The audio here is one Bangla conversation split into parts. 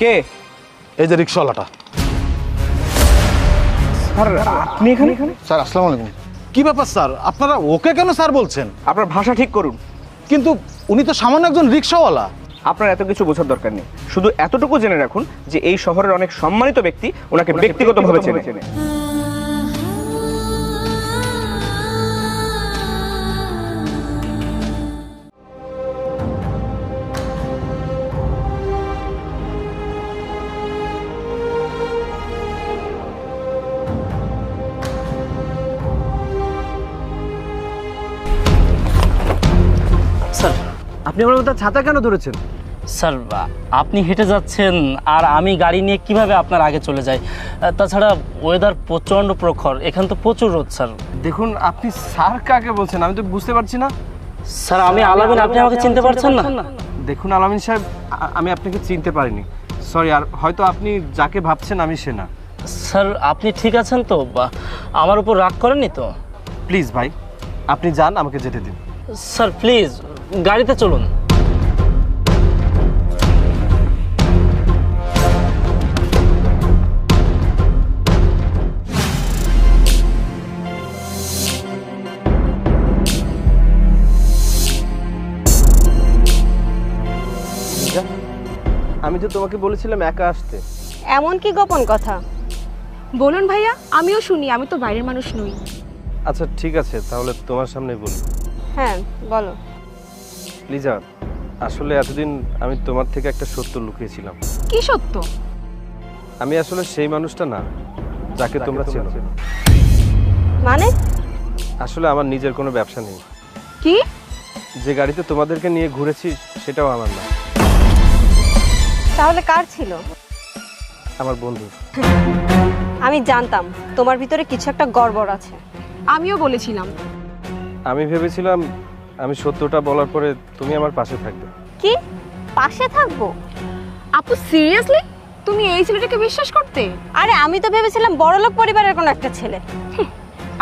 কে? এই যে রিক্সাওয়ালাটা। স্যার আপনি এখানে? স্যার আসসালামু আলাইকুম। কি ব্যাপার স্যার, আপনারা ওকে কেন স্যার বলছেন? আপনার ভাষা ঠিক করুন। কিন্তু উনি তো সামান্য একজন রিক্সাওয়ালা। আপনার এত কিছু বোঝার দরকার নেই, শুধু এতটুকু জেনে রাখুন যে এই শহরের অনেক সম্মানিত ব্যক্তি ওনাকে ব্যক্তিগতভাবে চেনে। স্যার আপনি আমার মতো ছাতা কেন ধরেছেন? স্যার আপনি হেঁটে যাচ্ছেন আর আমি গাড়ি নিয়ে কিভাবে আপনার আগে চলে যাই? তাছাড়া ওয়েদার প্রচণ্ড প্রখর, এখান তো প্রচুর রোদ স্যার। দেখুন আপনি স্যার কাকে বলছেন আমি তো বুঝতে পারছি না। স্যার আমি আলামিন, আপনি আমাকে চিনতে পারছেন না? দেখুন আলামিন সাহেব, আমি আপনাকে চিনতে পারিনি, সরি। আর হয়তো আপনি যাকে ভাবছেন আমি সে না। স্যার আপনি ঠিক আছেন তো? আমার উপর রাগ করেননি তো? প্লিজ ভাই আপনি যান, আমাকে যেতে দিন। স্যার প্লিজ গাড়িতে চলুন। আমি যে তোমাকে বলেছিলাম একা আসতে। এমন কি গোপন কথা? বলুন ভাইয়া, আমিও শুনি, আমি তো বাইরের মানুষ নই। আচ্ছা ঠিক আছে, তাহলে তোমার সামনে বলি। হ্যাঁ বলো। লিজা, আসলে এতদিন আমি তোমার থেকে একটা সত্য লুকিয়েছিলাম। কি সত্য? আমি আসলে সেই মানুষটা না যাকে তোমরা চেনো। মানে? আসলে আমার নিজের কোনো ব্যবসা নেই। কি? যে গাড়িতে তোমাদেরকে নিয়ে ঘুরেছি সেটাও আমার না। তাহলে কার ছিল? আমার বন্ধু। আমি জানতাম তোমার ভিতরে কিছু একটা গড়বড় আছে। আমিও বলেছিলাম। আমি ভেবেছিলাম আমি সত্যটা বলার পরে তুমি আমার পাশে থাকবে। কি পাশে থাকবো? আপু সিরিয়াসলি তুমি এই ছেলেটাকে বিশ্বাস করতে? আরে আমি তো ভেবেছিলাম বড়লোক পরিবারের কোনো একটা ছেলে।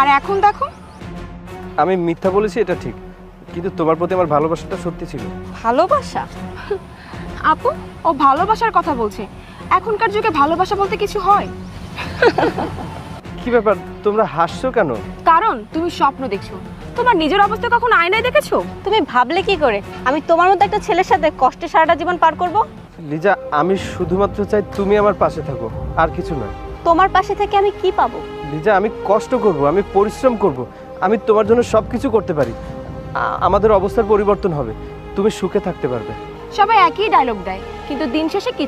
আর এখন দেখো। আমি মিথ্যা বলেছি এটা ঠিক, কিন্তু তোমার প্রতি আমার ভালোবাসাটা সত্যি ছিল। ভালোবাসা? আপু ও ভালোবাসার কথা বলছে। এখনকার যুগে ভালোবাসা বলতে কিছু হয়? কি ব্যাপার, তোমরা হাসছো কেন? কারণ তুমি স্বপ্ন দেখছো। তোমার নিজের অবস্থা কখনো আয়নায় দেখেছো? তুমি ভাবলে কি করে আমি তোমার মতো একটা ছেলের সাথে কষ্টে সারাটা জীবন পার করব? লিজা, আমি শুধুমাত্র চাই তুমি আমার পাশে থাকো, আর কিছু নয়। তোমার পাশে থেকে আমি কি পাবো? লিজা, আমি কষ্ট করব, আমি পরিশ্রম করব, আমি তোমার জন্য সব কিছু করতে পারি। আমাদের অবস্থার পরিবর্তন হবে, তুমি সুখে থাকতে পারবে। সবাই একই ডায়লগ দেয়, কিন্তু দিন শেষে কিছু